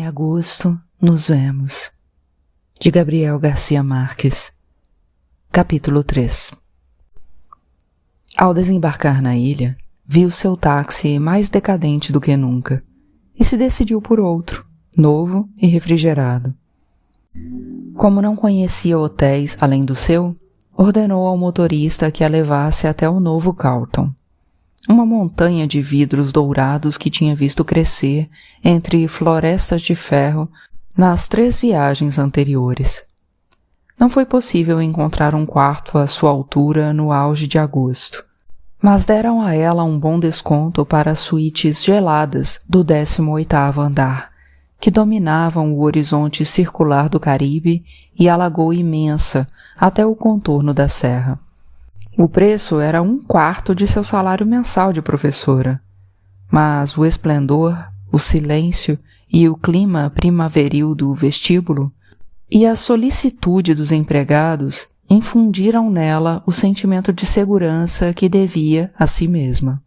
Em agosto nos vemos. De Gabriel Garcia Marques. Capítulo 3. Ao desembarcar na ilha, viu seu táxi mais decadente do que nunca e se decidiu por outro, novo e refrigerado. Como não conhecia hotéis além do seu, ordenou ao motorista que a levasse até o novo Carlton, uma montanha de vidros dourados que tinha visto crescer entre florestas de ferro nas 3 viagens anteriores. Não foi possível encontrar um quarto à sua altura no auge de agosto, mas deram a ela um bom desconto para as suítes geladas do 18º andar, que dominavam o horizonte circular do Caribe e a lagoa imensa até o contorno da serra. O preço era 1/4 de seu salário mensal de professora, mas o esplendor, o silêncio e o clima primaveril do vestíbulo e a solicitude dos empregados infundiram nela o sentimento de segurança que devia a si mesma.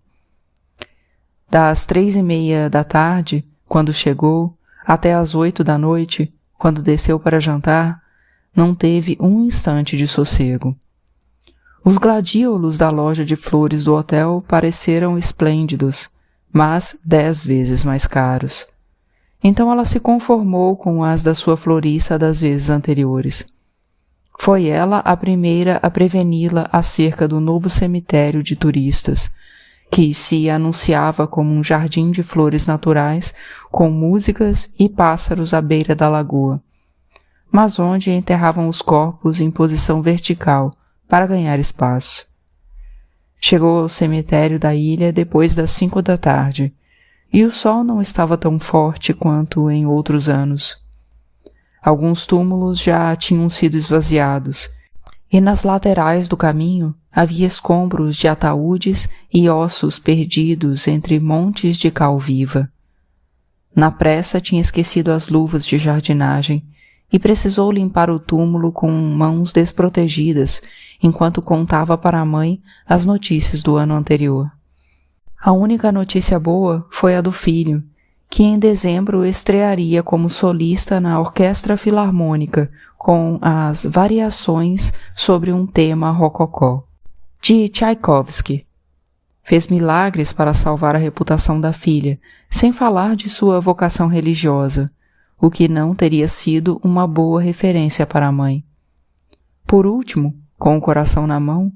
Das 3:30 da tarde, quando chegou, até às 8 da noite, quando desceu para jantar, não teve um instante de sossego. Os gladiolos da loja de flores do hotel pareceram esplêndidos, mas 10 vezes mais caros. Então ela se conformou com as da sua florista das vezes anteriores. Foi ela a primeira a preveni-la acerca do novo cemitério de turistas, que se anunciava como um jardim de flores naturais com músicas e pássaros à beira da lagoa, mas onde enterravam os corpos em posição vertical para ganhar espaço. Chegou ao cemitério da ilha depois das 5 da tarde, e o sol não estava tão forte quanto em outros anos. Alguns túmulos já tinham sido esvaziados, e nas laterais do caminho havia escombros de ataúdes e ossos perdidos entre montes de cal viva. Na pressa tinha esquecido as luvas de jardinagem e precisou limpar o túmulo com mãos desprotegidas enquanto contava para a mãe as notícias do ano anterior. A única notícia boa foi a do filho, que em dezembro estrearia como solista na Orquestra Filarmônica com as Variações sobre um tema rococó, de Tchaikovsky. Fez milagres para salvar a reputação da filha, sem falar de sua vocação religiosa, o que não teria sido uma boa referência para a mãe. Por último, com o coração na mão,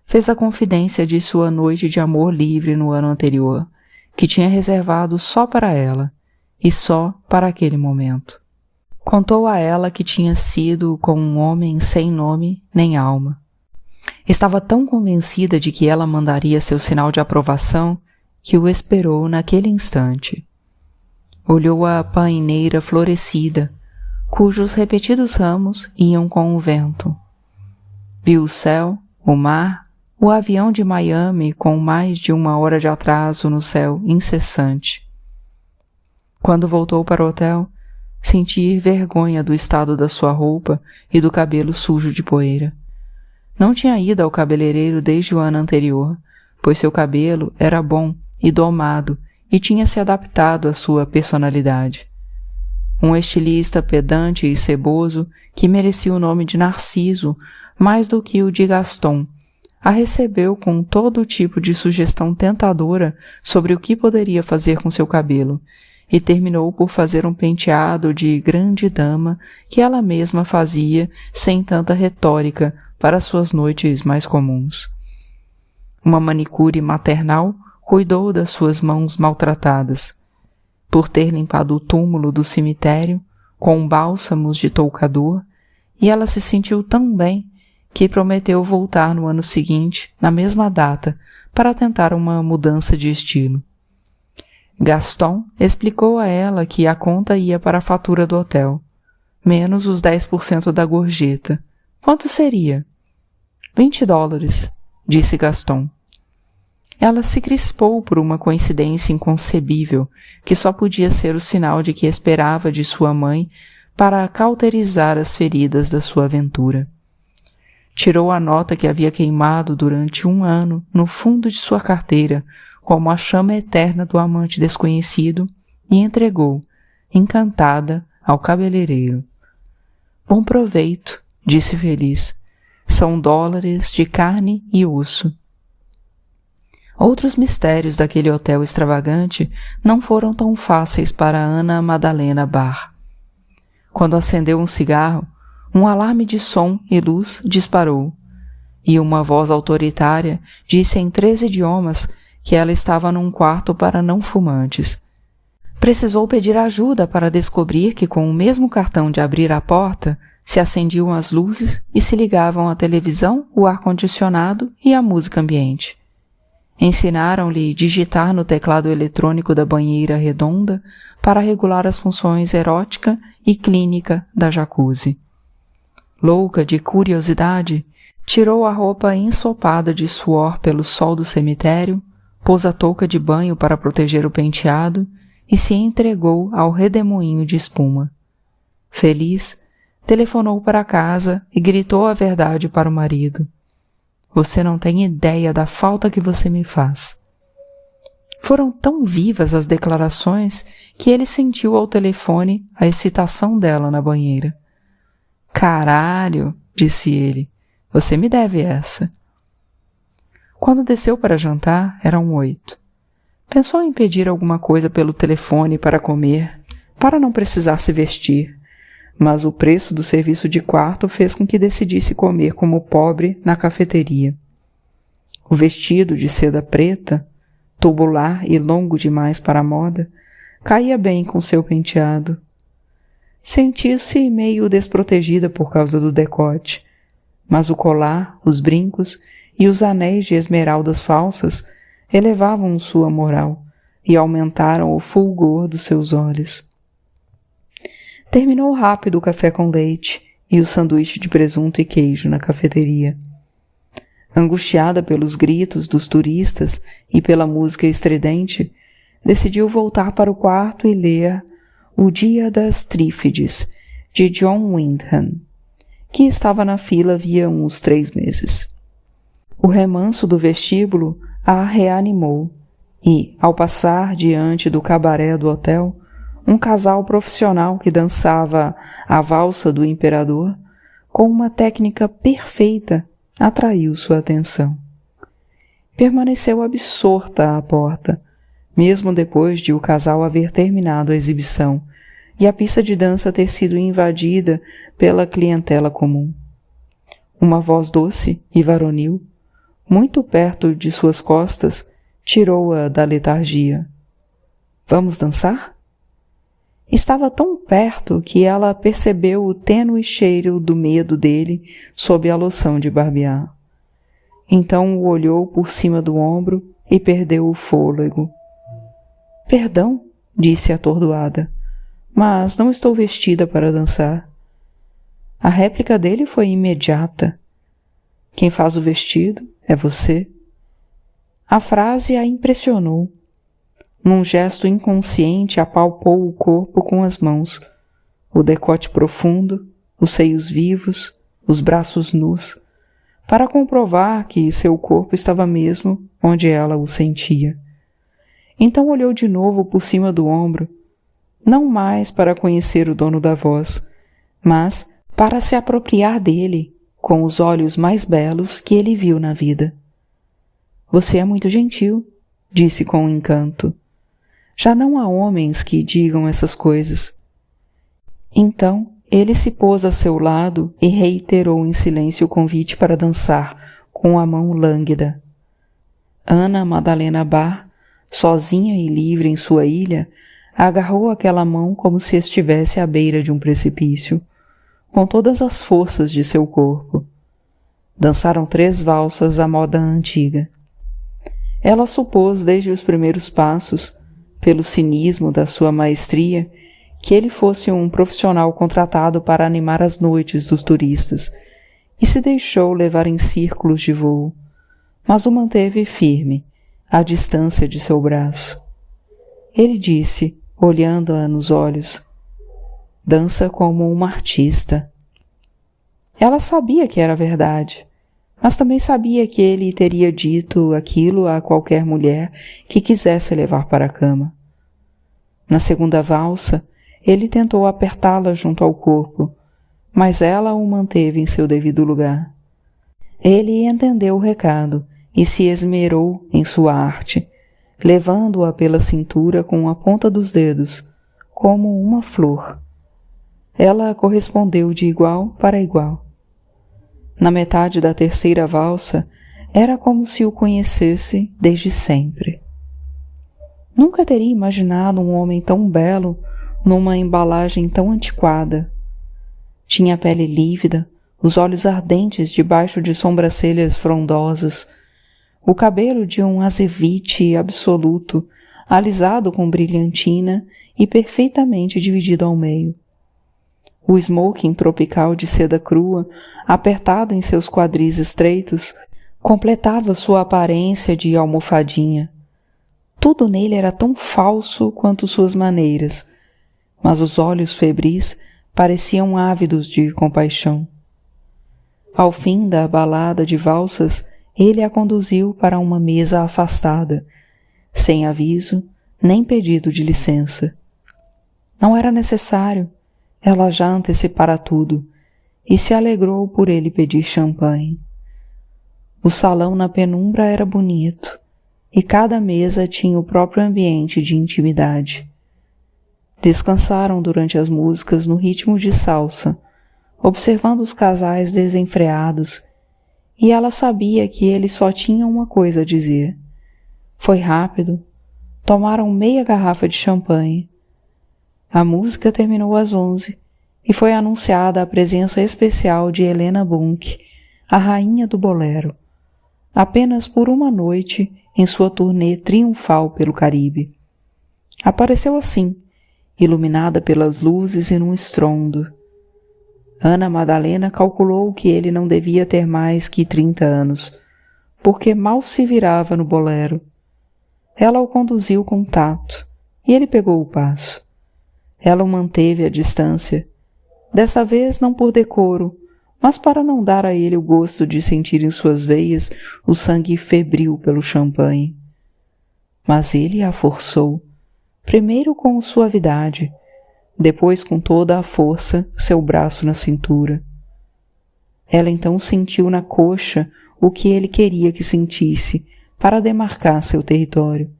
fez a confidência de sua noite de amor livre no ano anterior, que tinha reservado só para ela, e só para aquele momento. Contou a ela que tinha sido com um homem sem nome nem alma. Estava tão convencida de que ela mandaria seu sinal de aprovação que o esperou naquele instante. Olhou a paineira florescida, cujos repetidos ramos iam com o vento. Viu o céu, o mar, o avião de Miami com mais de 1 hora de atraso no céu incessante. Quando voltou para o hotel, sentia vergonha do estado da sua roupa e do cabelo sujo de poeira. Não tinha ido ao cabeleireiro desde o ano anterior, pois seu cabelo era bom e domado e tinha se adaptado à sua personalidade. Um estilista pedante e ceboso, que merecia o nome de Narciso mais do que o de Gaston, a recebeu com todo tipo de sugestão tentadora sobre o que poderia fazer com seu cabelo, e terminou por fazer um penteado de grande dama que ela mesma fazia sem tanta retórica para suas noites mais comuns. Uma manicure maternal cuidou das suas mãos maltratadas. Por ter limpado o túmulo do cemitério com bálsamos de toucador, e ela se sentiu tão bem que prometeu voltar no ano seguinte, na mesma data, para tentar uma mudança de estilo. Gaston explicou a ela que a conta ia para a fatura do hotel, menos os 10% da gorjeta. Quanto seria? $20, disse Gaston. Ela se crispou por uma coincidência inconcebível, que só podia ser o sinal de que esperava de sua mãe para cauterizar as feridas da sua aventura. Tirou a nota que havia queimado durante 1 ano no fundo de sua carteira, como a chama eterna do amante desconhecido, e entregou, encantada, ao cabeleireiro. Bom proveito, disse feliz. São dólares de carne e osso. Outros mistérios daquele hotel extravagante não foram tão fáceis para Ana Madalena Barr. Quando acendeu um cigarro, um alarme de som e luz disparou, e uma voz autoritária disse em 3 idiomas que ela estava num quarto para não fumantes. Precisou pedir ajuda para descobrir que com o mesmo cartão de abrir a porta se acendiam as luzes e se ligavam a televisão, o ar-condicionado e a música ambiente. Ensinaram-lhe digitar no teclado eletrônico da banheira redonda para regular as funções erótica e clínica da jacuzzi. Louca de curiosidade, tirou a roupa ensopada de suor pelo sol do cemitério, pôs a touca de banho para proteger o penteado e se entregou ao redemoinho de espuma. Feliz, telefonou para casa e gritou a verdade para o marido. Você não tem ideia da falta que você me faz. Foram tão vivas as declarações que ele sentiu ao telefone a excitação dela na banheira. Caralho, disse ele, você me deve essa. Quando desceu para jantar, eram 8. Pensou em pedir alguma coisa pelo telefone para comer, para não precisar se vestir, mas o preço do serviço de quarto fez com que decidisse comer como pobre na cafeteria. O vestido de seda preta, tubular e longo demais para a moda, caía bem com seu penteado. Sentiu-se meio desprotegida por causa do decote, mas o colar, os brincos e os anéis de esmeraldas falsas elevavam sua moral e aumentaram o fulgor dos seus olhos. Terminou rápido o café com leite e o sanduíche de presunto e queijo na cafeteria. Angustiada pelos gritos dos turistas e pela música estridente, decidiu voltar para o quarto e ler O Dia das Trífides, de John Wyndham, que estava na fila havia uns 3 meses. O remanso do vestíbulo a reanimou e, ao passar diante do cabaré do hotel, um casal profissional que dançava a valsa do imperador, com uma técnica perfeita, atraiu sua atenção. Permaneceu absorta à porta, mesmo depois de o casal haver terminado a exibição e a pista de dança ter sido invadida pela clientela comum. Uma voz doce e varonil, muito perto de suas costas, tirou-a da letargia. Vamos dançar? Estava tão perto que ela percebeu o tênue cheiro do medo dele sob a loção de barbear. Então o olhou por cima do ombro e perdeu o fôlego. Perdão, disse atordoada, mas não estou vestida para dançar. A réplica dele foi imediata. Quem faz o vestido é você. A frase a impressionou. Num gesto inconsciente, apalpou o corpo com as mãos, o decote profundo, os seios vivos, os braços nus, para comprovar que seu corpo estava mesmo onde ela o sentia. Então olhou de novo por cima do ombro, não mais para conhecer o dono da voz, mas para se apropriar dele com os olhos mais belos que ele viu na vida. Você é muito gentil, disse com encanto. Já não há homens que digam essas coisas. Então ele se pôs a seu lado e reiterou em silêncio o convite para dançar com a mão lânguida. Ana Madalena Barr, sozinha e livre em sua ilha, agarrou aquela mão como se estivesse à beira de um precipício, com todas as forças de seu corpo. Dançaram 3 valsas à moda antiga. Ela supôs desde os primeiros passos, pelo cinismo da sua maestria, que ele fosse um profissional contratado para animar as noites dos turistas, e se deixou levar em círculos de voo, mas o manteve firme, à distância de seu braço. Ele disse, olhando-a nos olhos, dança como uma artista. Ela sabia que era verdade, mas também sabia que ele teria dito aquilo a qualquer mulher que quisesse levar para a cama. Na segunda valsa, ele tentou apertá-la junto ao corpo, mas ela o manteve em seu devido lugar. Ele entendeu o recado e se esmerou em sua arte, levando-a pela cintura com a ponta dos dedos, como uma flor. Ela correspondeu de igual para igual. Na metade da terceira valsa, era como se o conhecesse desde sempre. Nunca teria imaginado um homem tão belo numa embalagem tão antiquada. Tinha a pele lívida, os olhos ardentes debaixo de sobrancelhas frondosas, o cabelo de um azevite absoluto, alisado com brilhantina e perfeitamente dividido ao meio. O smoking tropical de seda crua, apertado em seus quadris estreitos, completava sua aparência de almofadinha. Tudo nele era tão falso quanto suas maneiras, mas os olhos febris pareciam ávidos de compaixão. Ao fim da balada de valsas, ele a conduziu para uma mesa afastada, sem aviso nem pedido de licença. Não era necessário, ela já antecipara tudo, e se alegrou por ele pedir champanhe. O salão na penumbra era bonito, e cada mesa tinha o próprio ambiente de intimidade. Descansaram durante as músicas no ritmo de salsa, observando os casais desenfreados, e ela sabia que eles só tinham uma coisa a dizer. Foi rápido, tomaram meia garrafa de champanhe. A música terminou às 11 e foi anunciada a presença especial de Helena Bunk, a rainha do bolero, apenas por uma noite em sua turnê triunfal pelo Caribe. Apareceu assim, iluminada pelas luzes e num estrondo. Ana Madalena calculou que ele não devia ter mais que 30 anos, porque mal se virava no bolero. Ela o conduziu com tato, e ele pegou o passo. Ela o manteve à distância, dessa vez não por decoro, mas para não dar a ele o gosto de sentir em suas veias o sangue febril pelo champanhe. Mas ele a forçou, primeiro com suavidade, depois com toda a força seu braço na cintura. Ela então sentiu na coxa o que ele queria que sentisse para demarcar seu território.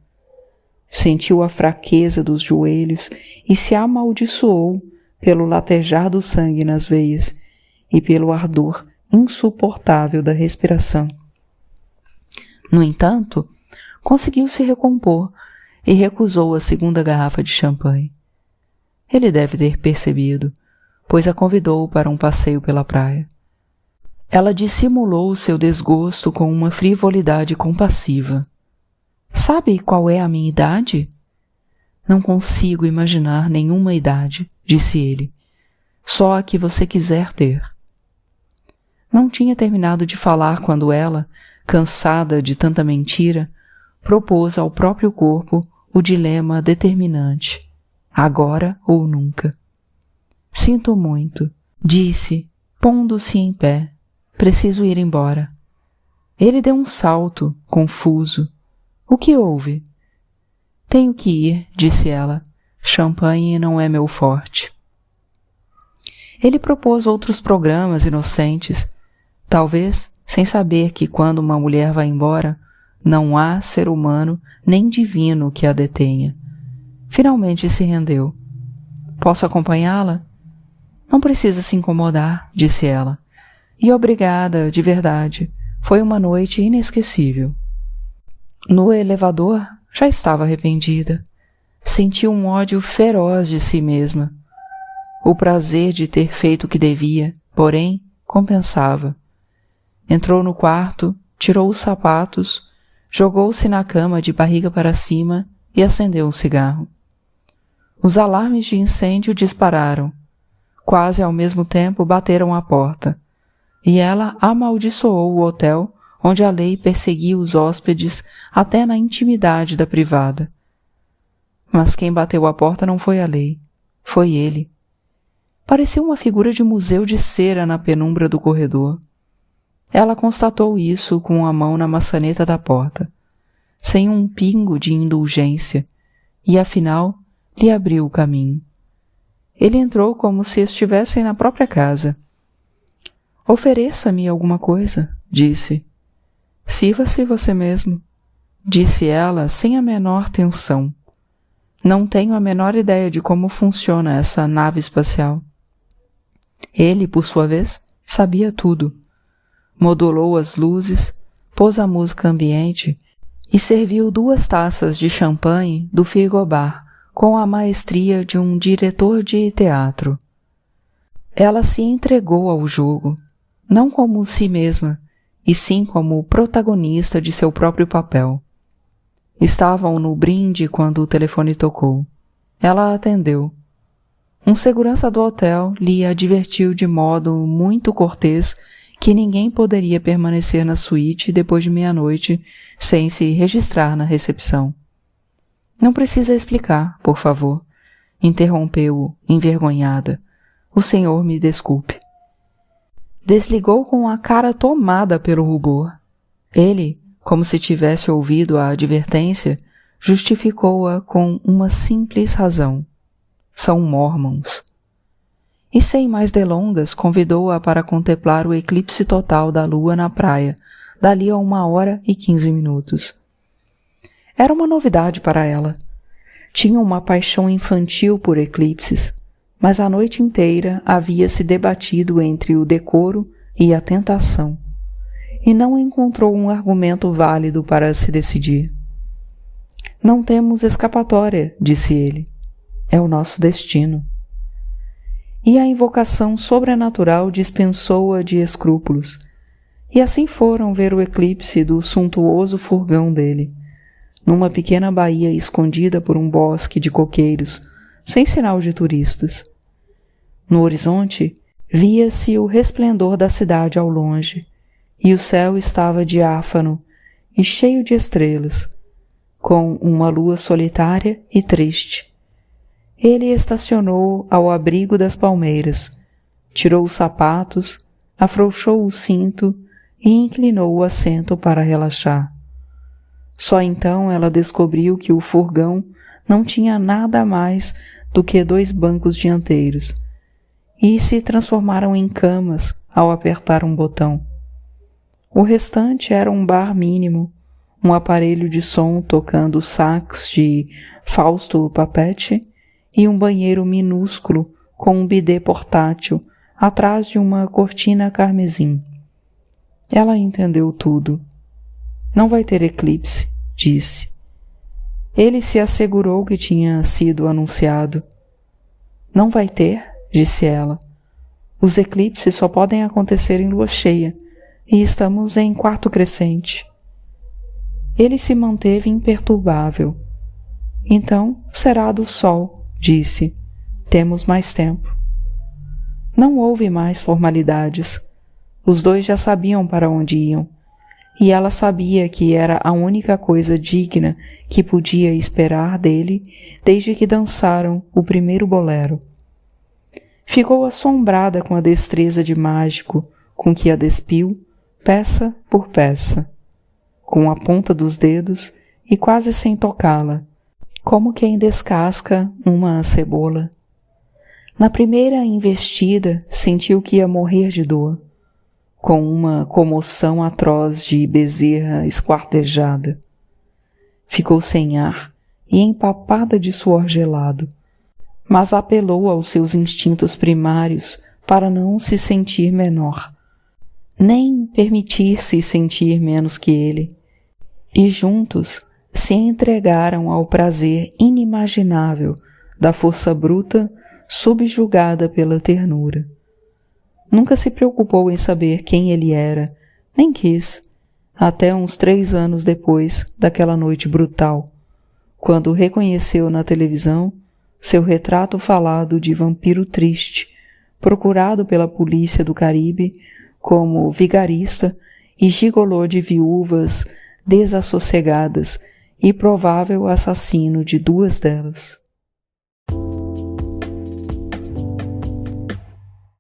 Sentiu a fraqueza dos joelhos e se amaldiçoou pelo latejar do sangue nas veias e pelo ardor insuportável da respiração. No entanto, conseguiu se recompor e recusou a segunda garrafa de champanhe. Ele deve ter percebido, pois a convidou para um passeio pela praia. Ela dissimulou seu desgosto com uma frivolidade compassiva. Sabe qual é a minha idade? Não consigo imaginar nenhuma idade, disse ele. Só a que você quiser ter. Não tinha terminado de falar quando ela, cansada de tanta mentira, propôs ao próprio corpo o dilema determinante. Agora ou nunca. Sinto muito, disse, pondo-se em pé. Preciso ir embora. Ele deu um salto, confuso. O que houve? Tenho que ir, disse ela. Champanhe não é meu forte. Ele propôs outros programas inocentes, talvez sem saber que quando uma mulher vai embora, não há ser humano nem divino que a detenha. Finalmente se rendeu. Posso acompanhá-la? Não precisa se incomodar, disse ela. E obrigada, de verdade. Foi uma noite inesquecível. No elevador, já estava arrependida. Sentiu um ódio feroz de si mesma. O prazer de ter feito o que devia, porém, compensava. Entrou no quarto, tirou os sapatos, jogou-se na cama de barriga para cima e acendeu um cigarro. Os alarmes de incêndio dispararam. Quase ao mesmo tempo bateram à porta. E ela amaldiçoou o hotel onde a lei perseguia os hóspedes até na intimidade da privada. Mas quem bateu à porta não foi a lei, foi ele. Parecia uma figura de museu de cera na penumbra do corredor. Ela constatou isso com a mão na maçaneta da porta, sem um pingo de indulgência, e afinal lhe abriu o caminho. Ele entrou como se estivessem na própria casa. Ofereça-me alguma coisa, disse. Sirva-se você mesmo, disse ela sem a menor tensão. Não tenho a menor ideia de como funciona essa nave espacial. Ele, por sua vez, sabia tudo. Modulou as luzes, pôs a música ambiente e serviu 2 taças de champanhe do frigobar com a maestria de um diretor de teatro. Ela se entregou ao jogo, não como si mesma, e sim como protagonista de seu próprio papel. Estavam no brinde quando o telefone tocou. Ela atendeu. Um segurança do hotel lhe advertiu de modo muito cortês que ninguém poderia permanecer na suíte depois de meia-noite sem se registrar na recepção. Não precisa explicar, por favor, interrompeu-o, envergonhada. O senhor me desculpe. Desligou com a cara tomada pelo rubor. Ele, como se tivesse ouvido a advertência, justificou-a com uma simples razão. São mórmons. E sem mais delongas, convidou-a para contemplar o eclipse total da lua na praia, dali a 1h15. Era uma novidade para ela. Tinha uma paixão infantil por eclipses, mas a noite inteira havia se debatido entre o decoro e a tentação, e não encontrou um argumento válido para se decidir. Não temos escapatória, disse ele. É o nosso destino. E a invocação sobrenatural dispensou-a de escrúpulos, e assim foram ver o eclipse do suntuoso furgão dele, numa pequena baía escondida por um bosque de coqueiros, sem sinal de turistas. No horizonte, via-se o resplendor da cidade ao longe, e o céu estava diáfano e cheio de estrelas, com uma lua solitária e triste. Ele estacionou ao abrigo das palmeiras, tirou os sapatos, afrouxou o cinto e inclinou o assento para relaxar. Só então ela descobriu que o furgão não tinha nada mais do que 2 bancos dianteiros, e se transformaram em camas ao apertar um botão. O restante era um bar mínimo, um aparelho de som tocando sax de Fausto Papetti e um banheiro minúsculo com um bidê portátil atrás de uma cortina carmesim. Ela entendeu tudo. Não vai ter eclipse, disse. Ele se assegurou que tinha sido anunciado. Não vai ter, disse ela. Os eclipses só podem acontecer em lua cheia, e estamos em 4º crescente. Ele se manteve imperturbável. Então será a do sol, disse. Temos mais tempo. Não houve mais formalidades. Os 2 já sabiam para onde iam, e ela sabia que era a única coisa digna que podia esperar dele desde que dançaram o primeiro bolero. Ficou assombrada com a destreza de mágico com que a despiu, peça por peça, com a ponta dos dedos e quase sem tocá-la, como quem descasca uma cebola. Na primeira investida, sentiu que ia morrer de dor, com uma comoção atroz de bezerra esquartejada. Ficou sem ar e empapada de suor gelado, mas apelou aos seus instintos primários para não se sentir menor, nem permitir-se sentir menos que ele, e juntos se entregaram ao prazer inimaginável da força bruta subjugada pela ternura. Nunca se preocupou em saber quem ele era, nem quis, até uns 3 anos depois daquela noite brutal, quando reconheceu na televisão seu retrato falado de vampiro triste, procurado pela polícia do Caribe como vigarista e gigolô de viúvas desassossegadas e provável assassino de 2 delas.